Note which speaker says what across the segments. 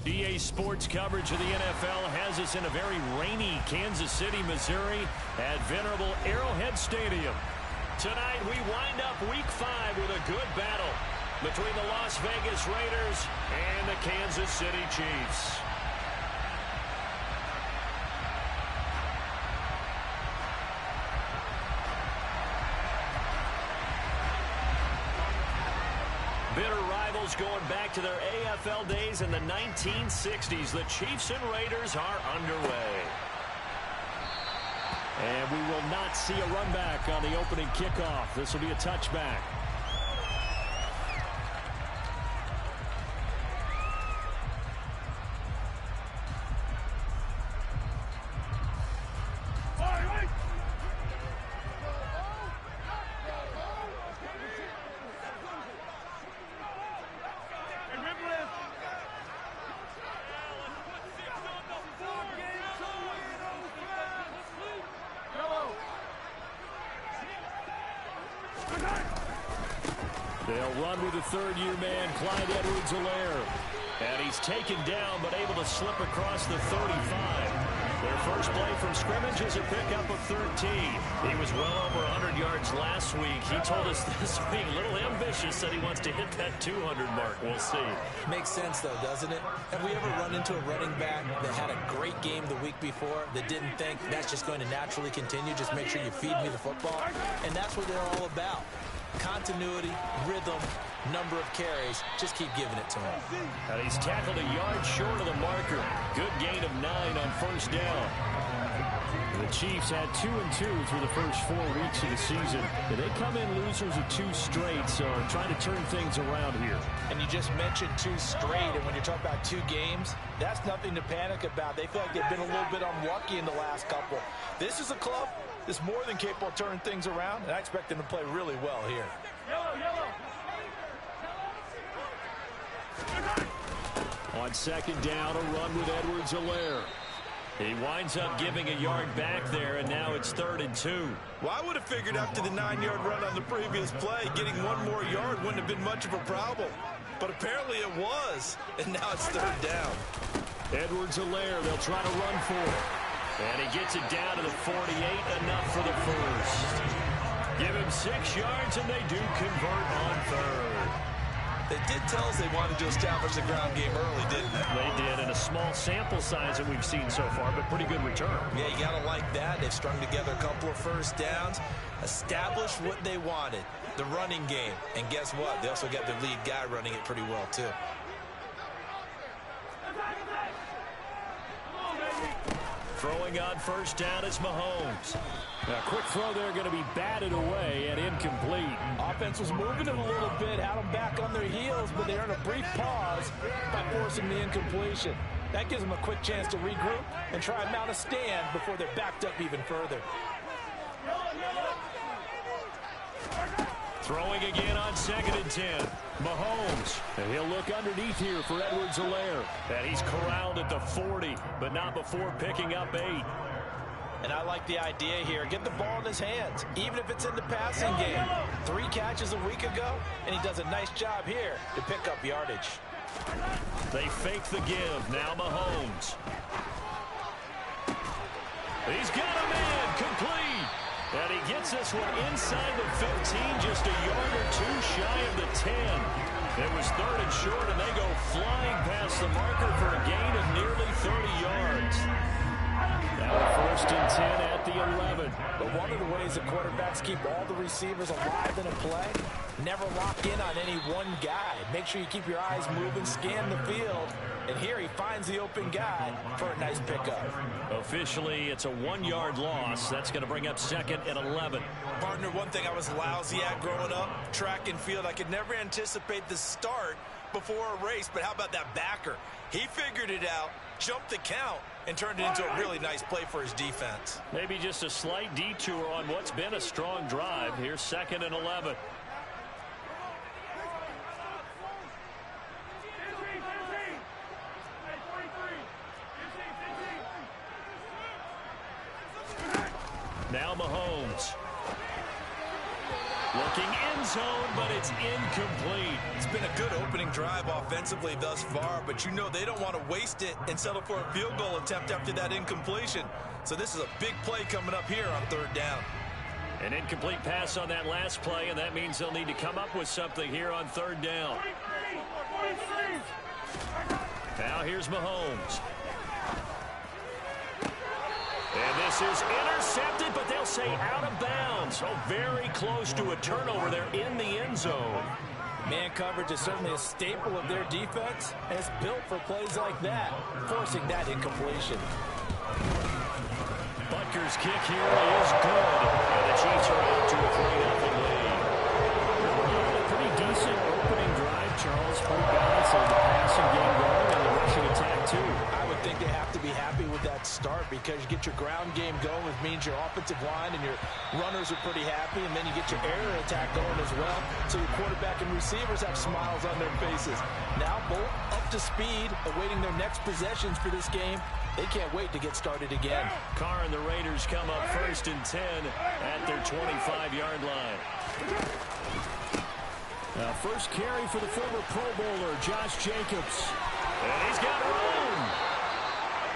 Speaker 1: EA Sports coverage of the NFL has us in a very rainy Kansas City, Missouri at venerable Arrowhead Stadium. Tonight we wind up Week 5 with a good battle between the Las Vegas Raiders and the Kansas City Chiefs. Bitter rivals going back to their AFL days in the 1960s. The Chiefs and Raiders are underway. And we will not see a run back on the opening kickoff. This will be a touchback. They'll run with the third-year man, Clyde Edwards-Helaire. And he's taken down, but able to slip across the 35. Their first play from scrimmage is a pickup of 13. He was well over 100 yards last week. He told us this week, a little ambitious, said he wants to hit that 200 mark. We'll see. Makes sense, though, doesn't it? Have we ever run into a running back that had a great game the week before that didn't think that's just going to naturally continue? Just make sure you feed me the football. And that's what they're all about. Continuity, rhythm, number of carries. Just keep giving it to him. And he's tackled a yard short of the marker. Good gain of 9 on first down. The Chiefs had 2-2 through the first 4 weeks of the season. They come in losers of 2 straight, so trying to turn things around here. And you just mentioned 2 straight, and when you talk about 2 games, that's nothing to panic about. They feel like they've been a little bit unlucky in the last couple. This is a club that's more than capable of turning things around, and I expect them to play really well here. On second down, a run with Edwards-Helaire. He winds up giving a yard back there, and now it's 3rd and 2.
Speaker 2: Well, I would have figured after the 9-yard run on the previous play, getting 1 more yard wouldn't have been much of a problem. But apparently it was, and now it's 3rd down.
Speaker 1: Edwards-Helaire, they'll try to run for it. And he gets it down to the 48, enough for the first. Give him 6 yards, and they do convert on 3rd.
Speaker 2: They did tell us they wanted to establish the ground game early, didn't they?
Speaker 1: They did, in a small sample size that we've seen so far, but pretty good return.
Speaker 2: Yeah, you got to like that. They've strung together a couple of first downs, established what they wanted, the running game. And guess what? They also got their lead guy running it pretty well, too.
Speaker 1: Throwing on first down is Mahomes. A quick throw there going to be batted away and incomplete.
Speaker 3: Offense was moving it a little bit, had them back on their heels, but they earned a brief pause by forcing the incompletion. That gives them a quick chance to regroup and try and mount a stand before they're backed up even further.
Speaker 1: Throwing again on 2nd and 10. Mahomes. And he'll look underneath here for Edwards-Helaire. And he's corralled at the 40, but not before picking up 8.
Speaker 3: And I like the idea here. Get the ball in his hands, even if it's in the passing game. 3 catches a week ago, and he does a nice job here to pick up yardage.
Speaker 1: They fake the give. Now Mahomes. He's got a man complete. And he gets this one inside the 15, just a yard or 2 shy of the 10. It was 3rd and short, and they go flying past the marker for a gain of nearly 30 yards. Now 1st and 10 at the 11.
Speaker 3: But one of the ways the quarterbacks keep all the receivers alive in a play, never lock in on any one guy. Make sure you keep your eyes moving, scan the field. And here he finds the open guy for a nice pickup.
Speaker 1: Officially, it's a 1-yard loss. That's going to bring up 2nd and 11.
Speaker 2: Partner, one thing I was lousy at growing up, track and field. I could never anticipate the start before a race, but how about that backer? He figured it out, jumped the count, and turned it into a really nice play for his defense.
Speaker 1: Maybe just a slight detour on what's been a strong drive. Here's 2nd and 11. Now Mahomes. Looking end zone, but it's incomplete.
Speaker 2: It's been a good opening drive offensively thus far, but you know they don't want to waste it and settle for a field goal attempt after that incompletion. So this is a big play coming up here on third down.
Speaker 1: An incomplete pass on that last play, and that means they'll need to come up with something here on third down. Now here's Mahomes. And this is intercepted, but they'll say out of bounds. Oh, very close to a turnover there in the end zone.
Speaker 3: Man coverage is certainly a staple of their defense, and it's built for plays like that, forcing that incompletion.
Speaker 1: Butker's kick here is good. And the Chiefs are out to a 3-0 lead.
Speaker 4: A pretty decent opening drive, Charles. Pretty balanced on the passing game going and the rushing attack, too.
Speaker 3: I would think they have to be happy with that start because you get your ground game going, which means your offensive line and your runners are pretty happy, and then you get your air attack going as well, so your quarterback and receivers have smiles on their faces. Now both up to speed, awaiting their next possessions for this game. They can't wait to get started again.
Speaker 1: Carr and the Raiders come up 1st and 10 at their 25-yard line.
Speaker 4: Now first carry for the former Pro Bowler, Josh Jacobs.
Speaker 1: And he's got room.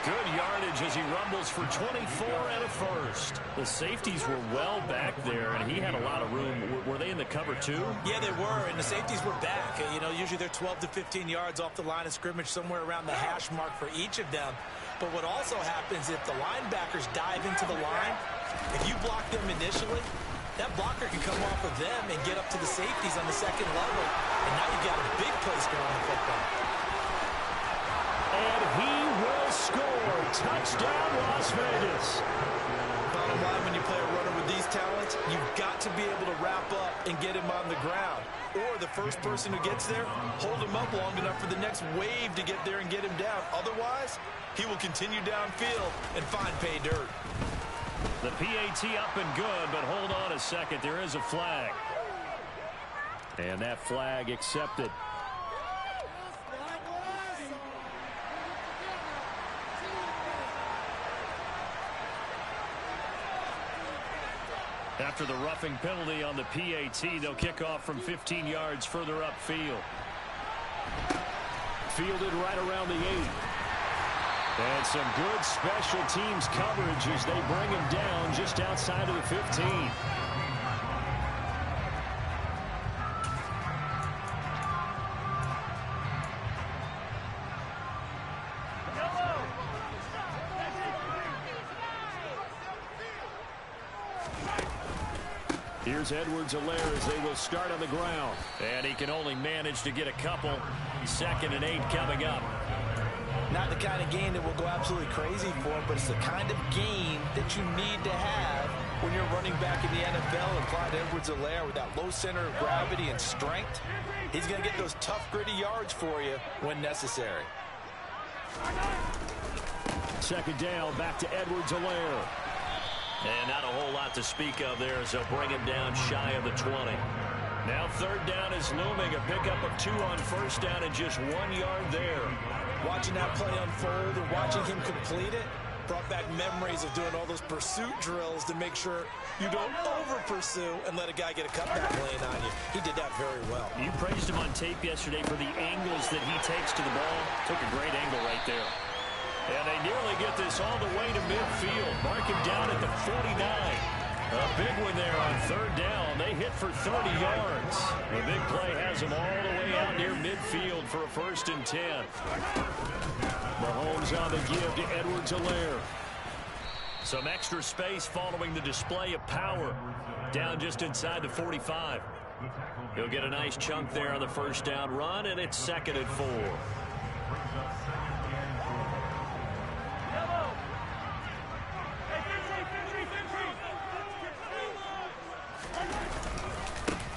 Speaker 1: Good yardage as he rumbles for 24 and a first. The safeties were well back there, and he had a lot of room. Were they in the cover too?
Speaker 2: Yeah, they were, and the safeties were back. You know, usually they're 12 to 15 yards off the line of scrimmage, somewhere around the hash mark for each of them. But what also happens if the linebackers dive into the line, if you block them initially, that blocker can come off of them and get up to the safeties on the second level, and now you've got a big place going on the football.
Speaker 1: And he will score. Touchdown, Las Vegas.
Speaker 2: Bottom line, when you play a runner with these talents, you've got to be able to wrap up and get him on the ground. Or the first person who gets there, hold him up long enough for the next wave to get there and get him down. Otherwise, he will continue downfield and find pay dirt.
Speaker 1: The PAT up and good, but hold on a second. There is a flag. And that flag accepted. After the roughing penalty on the PAT, they'll kick off from 15 yards further upfield. Fielded right around the 8. And some good special teams coverage as they bring him down just outside of the 15. Here's Edwards-Helaire as they will start on the ground. And he can only manage to get a couple. 2nd and 8 coming up.
Speaker 3: Not the kind of gain that will go absolutely crazy for him, but it's the kind of gain that you need to have when you're running back in the NFL. And Clyde Edwards-Helaire, with that low center of gravity and strength, he's going to get those tough, gritty yards for you when necessary.
Speaker 1: 2nd down, back to Edwards-Helaire. And not a whole lot to speak of there as they'll bring him down shy of the 20. Now 3rd down is looming. A pickup of 2 on 1st down and just 1 yard there.
Speaker 3: Watching that play unfold and watching him complete it brought back memories of doing all those pursuit drills to make sure you don't over-pursue and let a guy get a cutback lane on you. He did that very well.
Speaker 1: You praised him on tape yesterday for the angles that he takes to the ball. Took a great angle right there. And they nearly get this all the way to midfield. Mark him down at the 49. A big one there on 3rd down. They hit for 30 yards. The big play has them all the way out near midfield for a 1st and 10. Mahomes on the give to Edwards-Helaire. Some extra space following the display of power. Down just inside the 45. He'll get a nice chunk there on the 1st down run, and it's 2nd and 4.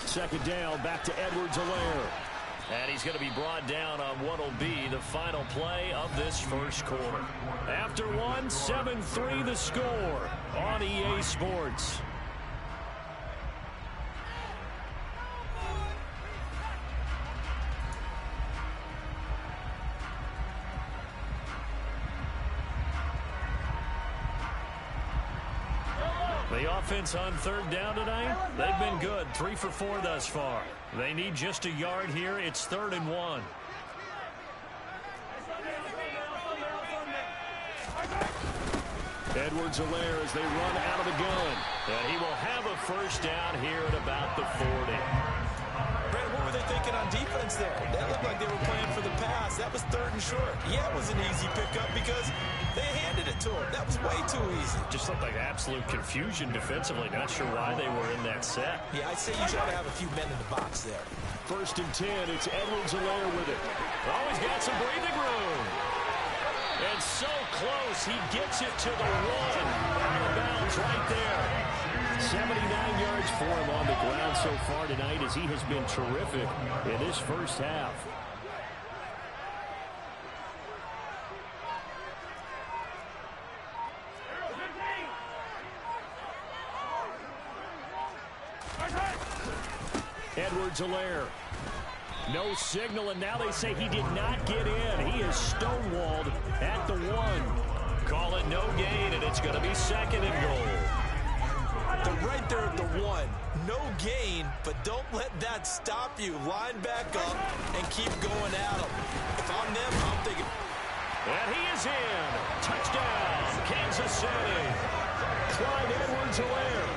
Speaker 1: Second down, back to Edwards-Helaire. And he's going to be brought down on what will be the final play of this 1st quarter. After 1, 7-3 the score on EA Sports. The The offense on third down tonight, they've been good. 3 for 4 thus far. They need just a yard here. It's 3rd and 1. Edwards-Helaire as they run out of the gun. And he will have a first down here at about the 40.
Speaker 2: Brent, what were they thinking on defense there? That looked like they were playing for the pass. That was 3rd and short. Yeah, it was an easy pickup because they handed it to him. That was way too easy.
Speaker 1: Just looked like absolute confusion defensively. Not sure why they were in that set.
Speaker 2: Yeah, I'd say you try to have a few men in the box there.
Speaker 1: 1st and 10. It's Edwards-Helaire with it. Oh, he's got some breathing room. And so close, he gets it to the 1. Out of bounds right there. 79 yards for him on the ground so far tonight as he has been terrific in this first half. Edwards-Helaire. No signal, and now they say he did not get in. He is stonewalled at the 1. Call it no gain, and it's going to be 2nd and goal.
Speaker 2: They're right there at the 1. No gain, but don't let that stop you. Line back up and keep going at them. If I'm them, I'm thinking.
Speaker 1: And he is in. Touchdown, Kansas City. Clyde Edwards-Helaire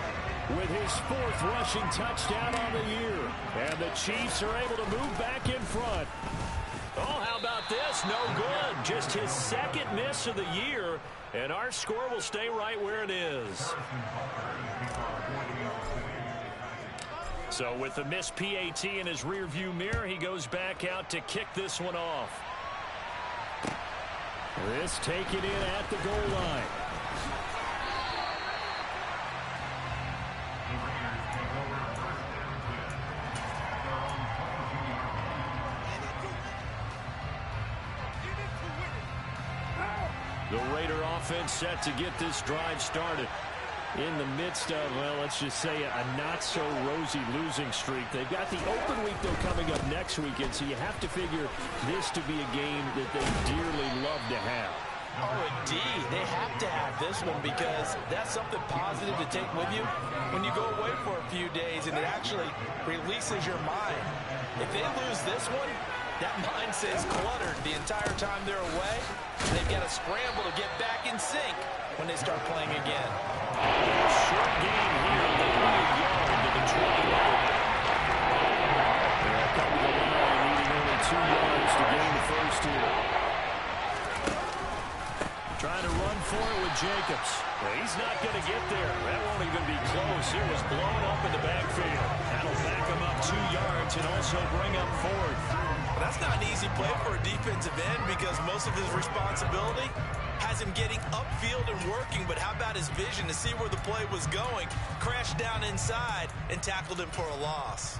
Speaker 1: with his 4th rushing touchdown on the year. And the Chiefs are able to move back in front. Oh, how about this? No good. Just his 2nd miss of the year. And our score will stay right where it is. So with the missed PAT in his rearview mirror, he goes back out to kick this one off. This taken in at the goal line. The Raider offense set to get this drive started in the midst of, well, let's just say a not-so-rosy losing streak. They've got the open week, though, coming up next weekend, so you have to figure this to be a game that they dearly love to have.
Speaker 3: Oh, indeed. They have to have this one because that's something positive to take with you when you go away for a few days, and it actually releases your mind. If they lose this one, that mind stays cluttered the entire time they're away. They've got to scramble to get back in sync when they start playing again.
Speaker 1: Short game here. They need a yard to the 20. They'll come to the line, needing only 2 yards to gain the first here. Trying to run for it with Jacobs. Well, he's not going to get there. That won't even be close. It was blown up in the backfield. That'll back him up 2 yards and also bring up 4th.
Speaker 2: Well, that's not an easy play for a defensive end because most of his responsibility has him getting upfield and working, but how about his vision to see where the play was going, crashed down inside, and tackled him for a loss.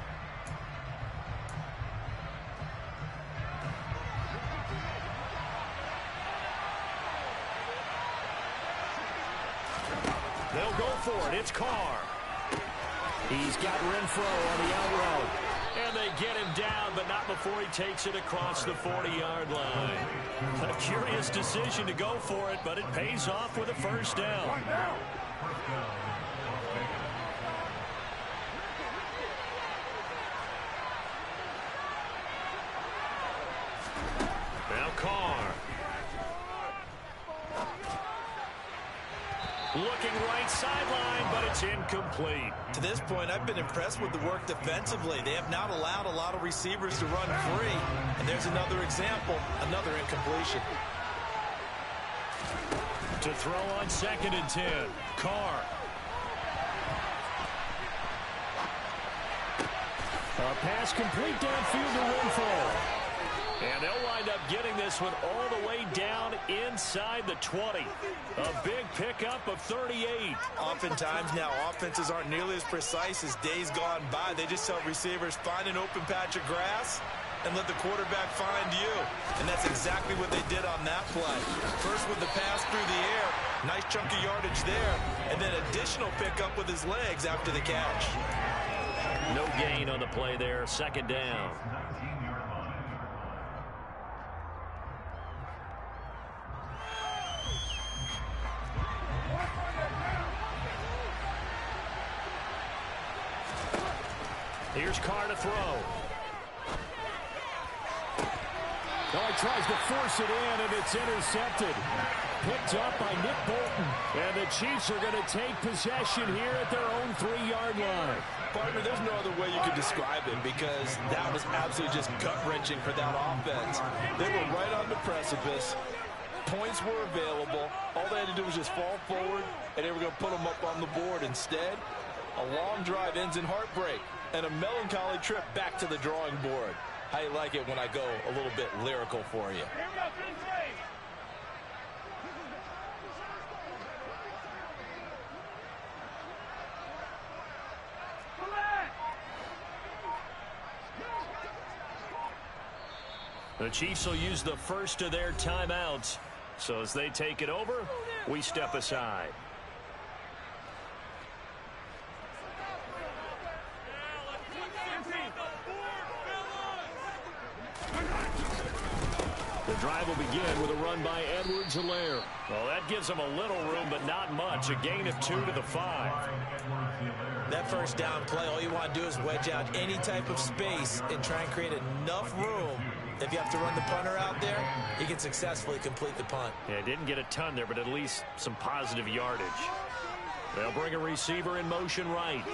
Speaker 1: They'll go for it. It's Carr. He's got Renfro on the out route. And they get him down, but not before he takes it across the 40-yard line. A curious decision to go for it, but it pays off with a first down. Now Carr. Looking right sideline, but it's incomplete.
Speaker 2: To this point, I've been impressed with the work defensively. They have not allowed a lot of receivers to run free. And there's another example, another incompletion.
Speaker 1: To throw on 2nd and 10. Carr. A pass complete downfield to Renfro. And they'll wind up getting this one all the way down inside the 20. A big pickup of 38.
Speaker 2: Oftentimes now, offenses aren't nearly as precise as days gone by. They just tell receivers, find an open patch of grass and let the quarterback find you. And that's exactly what they did on that play. First with the pass through the air, nice chunk of yardage there, and then additional pickup with his legs after the catch.
Speaker 1: No gain on the play there, 2nd down. Here's Carr to throw.
Speaker 4: Oh, he tries to force it in, and it's intercepted. Picked up by Nick Bolton. And the Chiefs are going to take possession here at their own 3-yard line.
Speaker 3: Partner, there's no other way you could describe it because that was absolutely just gut-wrenching for that offense. They were right on the precipice. Points were available. All they had to do was just fall forward, and they were going to put them up on the board. Instead, a long drive ends in heartbreak and a melancholy trip back to the drawing board. How you like it when I go a little bit lyrical for you?
Speaker 1: The Chiefs will use the first of their timeouts. So as they take it over, we step aside. The drive will begin with a run by Edwards-Helaire. Well, that gives them a little room, but not much. A gain of 2 to the 5.
Speaker 3: That first down play, all you want to do is wedge out any type of space and try and create enough room. If you have to run the punter out there, he can successfully complete the punt.
Speaker 1: Yeah, didn't get a ton there, but at least some positive yardage. They'll bring a receiver in motion right.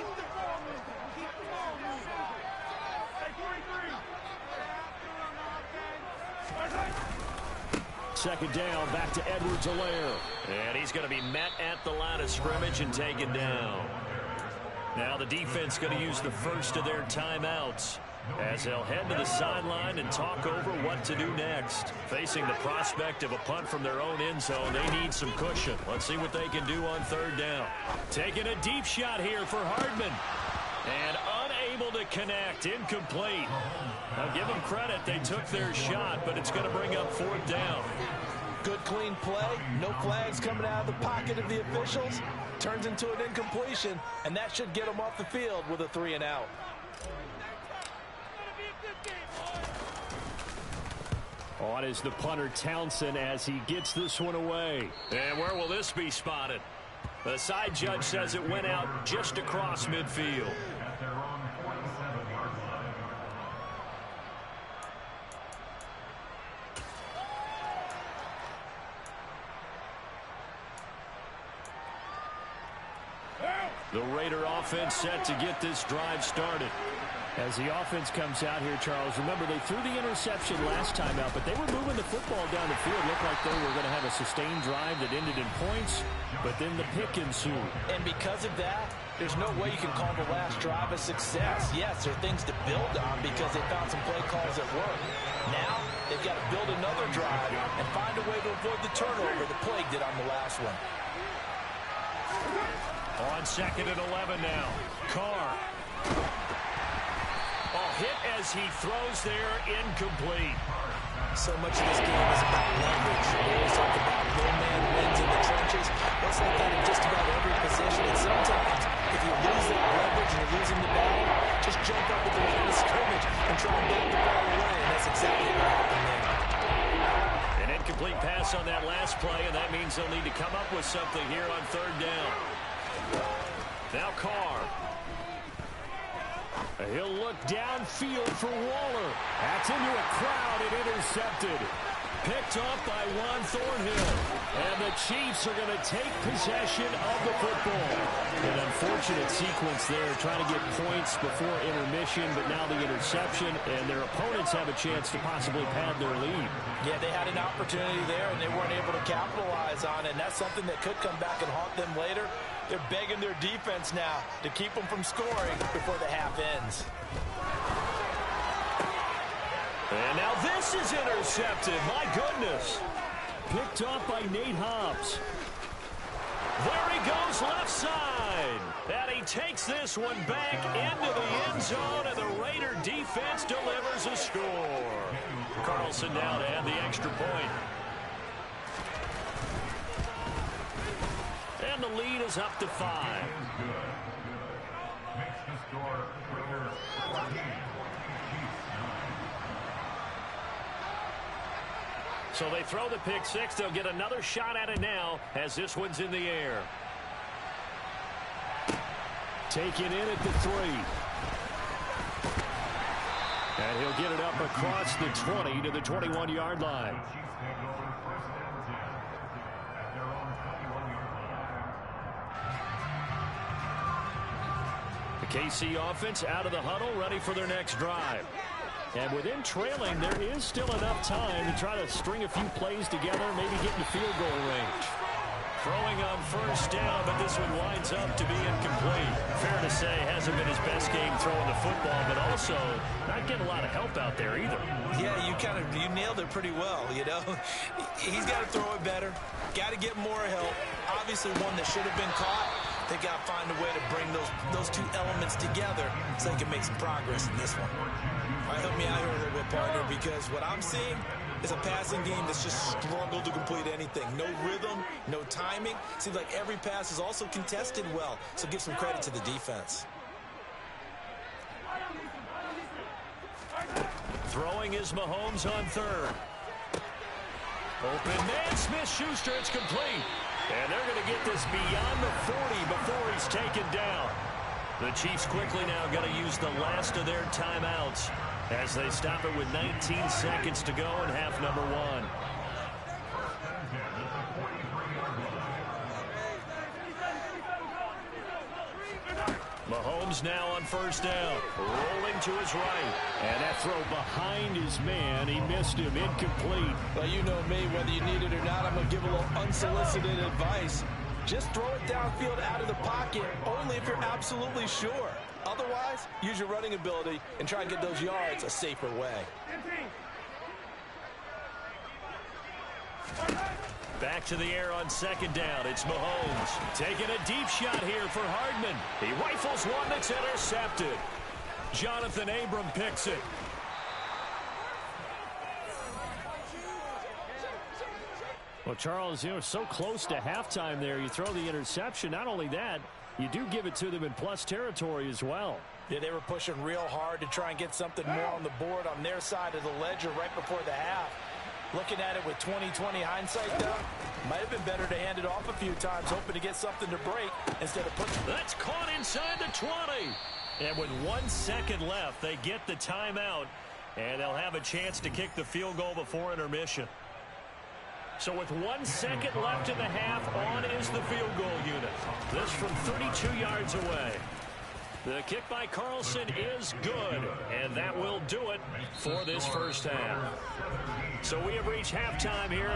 Speaker 1: Second down, back to Edwards-Helaire. And he's going to be met at the line of scrimmage and taken down. Now the defense going to use the first of their timeouts as they'll head to the sideline and talk over what to do next. Facing the prospect of a punt from their own end zone, they need some cushion. Let's see what they can do on third down. Taking a deep shot here for Hardman. And unable to connect, incomplete. I'll give them credit, they took their shot, but it's going to bring up fourth down.
Speaker 3: Good clean play, no flags coming out of the pocket of the officials. Turns into an incompletion, and that should get them off the field with a 3-and-out.
Speaker 4: On is the punter Townsend as he gets this one away.
Speaker 1: And where will this be spotted? The side judge says it went out just across midfield. The Raider offense set to get this drive started.
Speaker 4: As the offense comes out here, Charles, remember they threw the interception last time out, but they were moving the football down the field. Looked like they were going to have a sustained drive that ended in points, but then the pick ensued.
Speaker 3: And because of that, there's no way you can call the last drive a success. Yes, there are things to build on because they found some play calls that work. Now, they've got to build another drive and find a way to avoid the turnover the plague did on the last one.
Speaker 1: On second and 11 now. Carr. Hit as he throws there, incomplete.
Speaker 3: So much of this game is about leverage. We always talk about no man wins in the trenches. It's like that in just about every position. And sometimes, if you lose that leverage and you're losing the battle, just jump up at the line of scrimmage and try and back the ball away. And that's exactly what happened there.
Speaker 1: An incomplete pass on that last play, and that means they'll need to come up with something here on third down. Now Carr.
Speaker 4: He'll look downfield for Waller. That's into a crowd and intercepted.
Speaker 1: Picked off by Juan Thornhill.
Speaker 4: And the Chiefs are going to take possession of the football. An unfortunate sequence there, trying to get points before intermission, but now the interception, and their opponents have a chance to possibly pad their lead.
Speaker 3: Yeah, they had an opportunity there, and they weren't able to capitalize on it, and that's something that could come back and haunt them later. They're begging their defense now to keep them from scoring before the half ends.
Speaker 1: And now this is intercepted. My goodness.
Speaker 4: Picked off by Nate Hobbs.
Speaker 1: There he goes left side. And he takes this one back into the end zone, and the Raider defense delivers a score. Carlson now to add the extra point. And the lead is up to 5. So they throw the pick six. They'll get another shot at it now as this one's in the air.
Speaker 4: Taken in at the 3. And he'll get it up across the 20 to the 21-yard line. The KC offense out of the huddle, ready for their next drive. And within trailing, there is still enough time to try to string a few plays together, maybe get into field goal range. Throwing on first down, but this one winds up to be incomplete. Fair to say, hasn't been his best game throwing the football, but also not getting a lot of help out there either.
Speaker 2: Yeah, you nailed it pretty well, you know. He's got to throw it better, got to get more help. Obviously one that should have been caught. They got to find a way to bring those two elements together so they can make some progress in this one. All right, help me out here a little bit, partner, because what I'm seeing is a passing game that's just struggled to complete anything. No rhythm, no timing. Seems like every pass is also contested well, so give some credit to the defense.
Speaker 1: Throwing is Mahomes on third. Open man, Smith-Schuster, it's complete. And they're going to get this beyond the 40 before he's taken down. The Chiefs quickly now going to use the last of their timeouts as they stop it with 19 seconds to go in half number one. Mahomes now on first down, rolling to his right. And that throw behind his man, he missed him, incomplete.
Speaker 3: Well, you know me, whether you need it or not, I'm going to give a little unsolicited advice. Just throw it downfield out of the pocket, only if you're absolutely sure. Otherwise, use your running ability and try and get those yards a safer way.
Speaker 1: Back to the air on second down. It's Mahomes taking a deep shot here for Hardman. He rifles one that's intercepted. Jonathan Abram picks it.
Speaker 4: Well, Charles, so close to halftime there. You throw the interception. Not only that, you do give it to them in plus territory as well.
Speaker 3: Yeah, they were pushing real hard to try and get something more on the board on their side of the ledger right before the half. Looking at it with 20/20 hindsight, though, might have been better to hand it off a few times, hoping to get something to break instead of putting...
Speaker 1: That's caught inside the 20. And with 1 second left, they get the timeout, and they'll have a chance to kick the field goal before intermission. So with 1 second left in the half, on is the field goal unit. This from 32 yards away. The kick by Carlson is good, and that will do it for this first half. So we have reached halftime here.